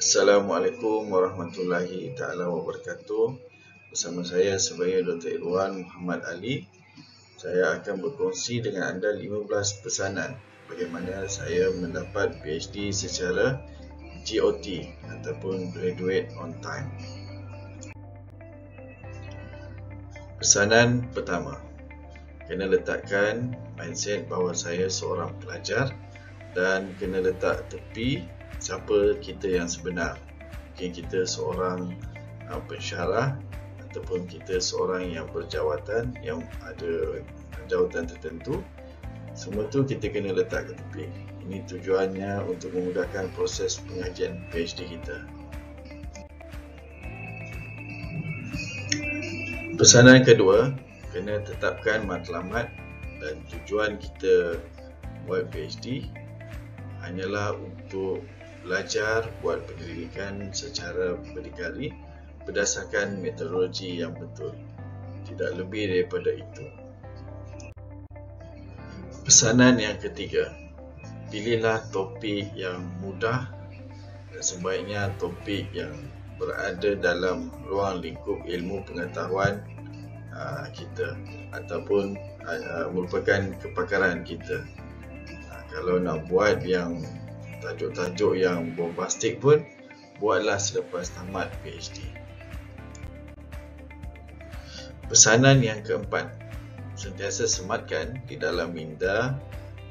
Assalamualaikum warahmatullahi taala wabarakatuh. Bersama saya sebagai Dr. Irwan Muhammad Ali. Saya akan berkongsi dengan anda 15 pesanan bagaimana saya mendapat PhD secara GOT ataupun Graduate on Time. Pesanan pertama, kena letakkan mindset bahawa saya seorang pelajar dan kena letak tepi siapa kita yang sebenar. Mungkin kita seorang pensyarah ataupun kita seorang yang berjawatan, yang ada jawatan tertentu. Semua tu kita kena letak ke tepi. Ini tujuannya untuk memudahkan proses pengajian PhD kita. Pesanan kedua, kena tetapkan matlamat dan tujuan kita buat PhD hanyalah untuk belajar buat penyelidikan secara berdikari berdasarkan metodologi yang betul. Tidak lebih daripada itu. Pesanan yang ketiga, pilihlah topik yang mudah dan sebaiknya topik yang berada dalam ruang lingkup ilmu pengetahuan kita ataupun merupakan kepakaran kita. Kalau nak buat yang tajuk-tajuk yang bombastik pun, buatlah selepas tamat PhD. Pesanan yang keempat, sentiasa sematkan di dalam minda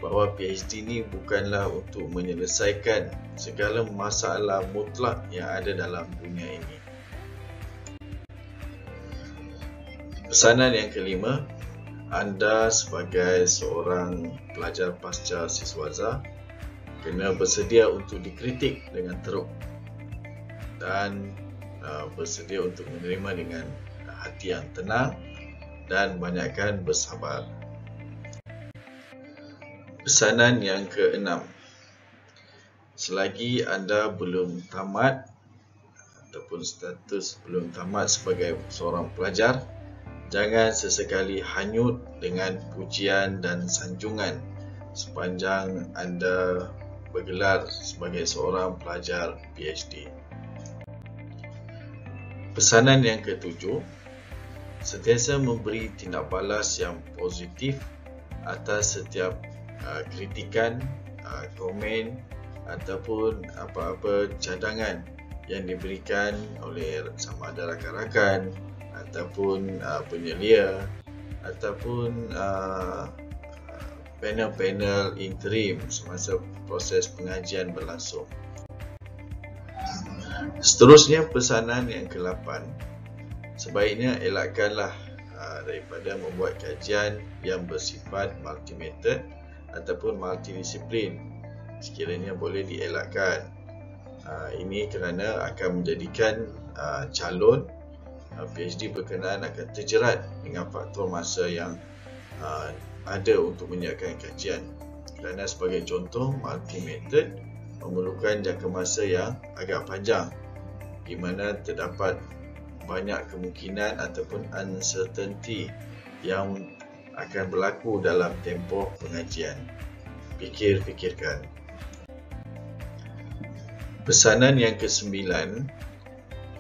bahawa PhD ni bukanlah untuk menyelesaikan segala masalah mutlak yang ada dalam dunia ini. Pesanan yang kelima, anda sebagai seorang pelajar pasca siswaza kena bersedia untuk dikritik dengan teruk dan bersedia untuk menerima dengan hati yang tenang dan banyakkan bersabar. Pesanan yang keenam, selagi anda belum tamat ataupun status belum tamat sebagai seorang pelajar, jangan sesekali hanyut dengan pujian dan sanjungan sepanjang anda bergelar sebagai seorang pelajar PhD. Pesanan yang ketujuh, sentiasa memberi tindak balas yang positif atas setiap kritikan, komen ataupun apa-apa cadangan yang diberikan oleh sama ada rakan-rakan ataupun penyelia ataupun panel-panel interim semasa proses pengajian berlangsung. Seterusnya, pesanan yang ke-8, sebaiknya elakkanlah daripada membuat kajian yang bersifat multi-method ataupun multidisiplin. Sekiranya boleh dielakkan. Ini kerana akan menjadikan calon PhD berkenaan akan terjerat dengan faktor masa yang ada untuk menyiapkan kajian. Kerana sebagai contoh, multi-method memerlukan jangka masa yang agak panjang di mana terdapat banyak kemungkinan ataupun uncertainty yang akan berlaku dalam tempoh pengajian. Fikirkan. Pesanan yang ke-9,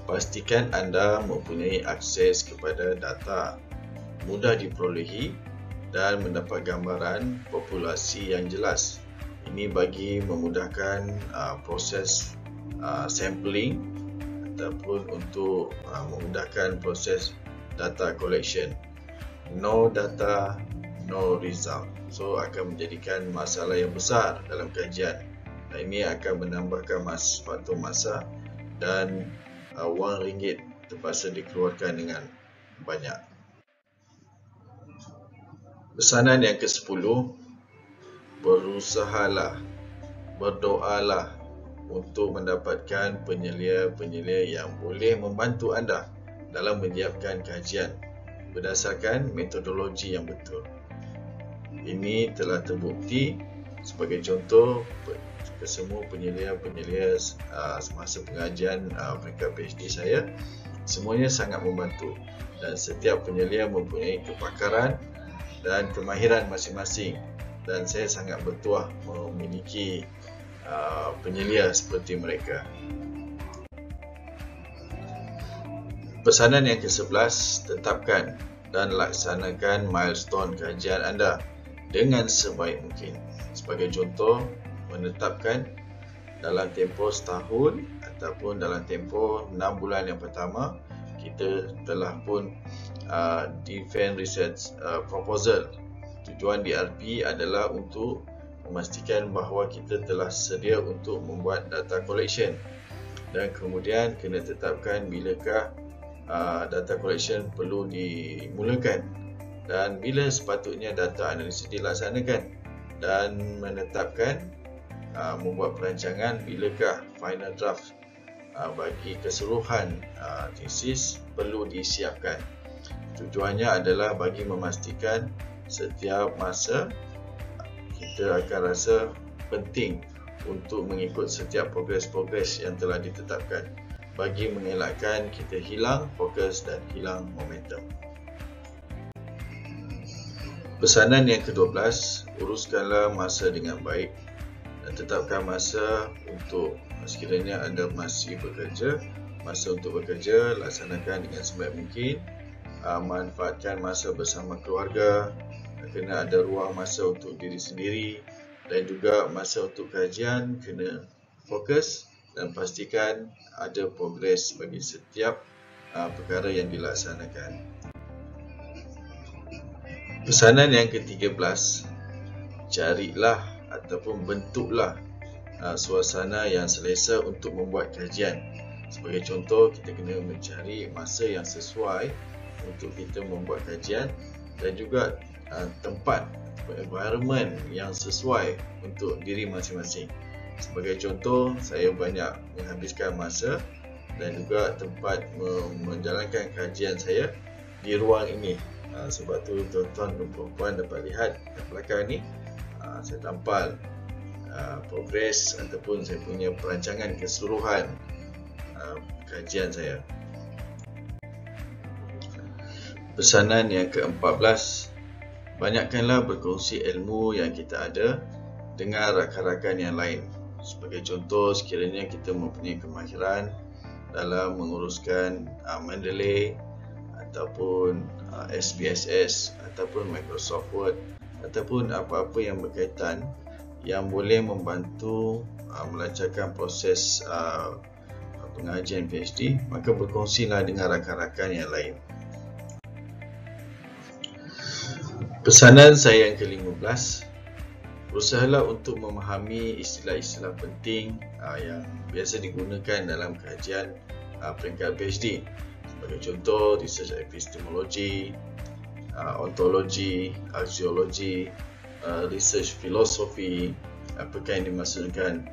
pastikan anda mempunyai akses kepada data, mudah diperolehi dan mendapat gambaran populasi yang jelas. Ini bagi memudahkan proses sampling ataupun untuk memudahkan proses data collection. No data, no result. So akan menjadikan masalah yang besar dalam kajian. Dan ini akan menambahkan faktor masa dan wang ringgit terpaksa dikeluarkan dengan banyak. Pesanan yang ke-10, berusahalah, berdoalah untuk mendapatkan penyelia-penyelia yang boleh membantu anda dalam menyiapkan kajian berdasarkan metodologi yang betul. Ini telah terbukti. Sebagai contoh, kesemua penyelia-penyelia semasa pengajian peringkat PhD saya, semuanya sangat membantu dan setiap penyelia mempunyai kepakaran dan kemahiran masing-masing, dan saya sangat bertuah memiliki penyelia seperti mereka. Pesanan yang ke-11, tetapkan dan laksanakan milestone kajian anda dengan sebaik mungkin. Sebagai contoh, menetapkan dalam tempoh setahun ataupun dalam tempoh 6 bulan yang pertama, kita telah pun defend research proposal. Tujuan DRP adalah untuk memastikan bahawa kita telah sedia untuk membuat data collection, dan kemudian kena tetapkan bilakah data collection perlu dimulakan dan bila sepatutnya data analisis dilaksanakan, dan menetapkan membuat perancangan bilakah final draft bagi keseluruhan tesis perlu disiapkan. Tujuannya adalah bagi memastikan setiap masa kita akan rasa penting untuk mengikut setiap progres-progres yang telah ditetapkan, bagi mengelakkan kita hilang fokus dan hilang momentum. Pesanan yang ke-12, uruskanlah masa dengan baik dan tetapkan masa untuk sekiranya anda masih bekerja, masa untuk bekerja laksanakan dengan sebaik mungkin. Manfaatkan masa bersama keluarga, kena ada ruang masa untuk diri sendiri, dan juga masa untuk kajian kena fokus dan pastikan ada progres bagi setiap perkara yang dilaksanakan. Pesanan yang ke-13, carilah ataupun bentuklah suasana yang selesa untuk membuat kajian. Sebagai contoh, kita kena mencari masa yang sesuai untuk kita membuat kajian, dan juga tempat environment yang sesuai untuk diri masing-masing. Sebagai contoh, saya banyak menghabiskan masa dan juga tempat menjalankan kajian saya di ruang ini. Sebab tu tuan-tuan dan puan-puan dapat lihat di belakang ni, saya tampal progres ataupun saya punya perancangan keseluruhan kajian saya. Pesanan yang ke-14, banyakkanlah berkongsi ilmu yang kita ada dengan rakan-rakan yang lain. Sebagai contoh, sekiranya kita mempunyai kemahiran dalam menguruskan Mendeley ataupun SPSS ataupun Microsoft Word ataupun apa-apa yang berkaitan yang boleh membantu melancarkan proses pengajian PhD, maka berkongsilah dengan rakan-rakan yang lain. Pesanan saya yang ke-15, berusahalah untuk memahami istilah-istilah penting yang biasa digunakan dalam kajian peringkat PhD. Sebagai contoh, research epistemology, ontologi, axiology, research philosophy, apakah yang dimaksudkan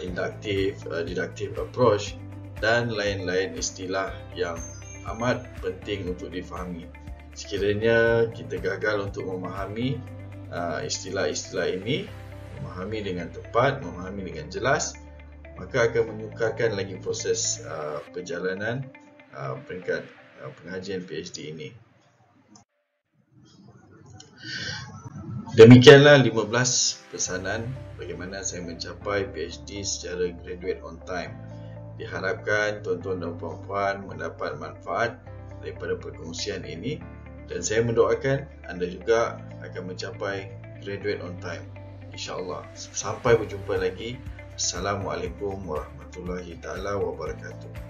inductive, deductive approach, dan lain-lain istilah yang amat penting untuk difahami. Sekiranya kita gagal untuk memahami istilah-istilah ini, memahami dengan tepat, memahami dengan jelas, maka akan menyukarkan lagi proses perjalanan peringkat pengajian PhD ini. Demikianlah 15 pesanan bagaimana saya mencapai PhD secara graduate on time. Diharapkan tuan-tuan dan puan-puan mendapat manfaat daripada perkongsian ini, dan saya mendoakan anda juga akan mencapai graduate on time, InsyaAllah. Sampai berjumpa lagi. Assalamualaikum warahmatullahi taala wabarakatuh.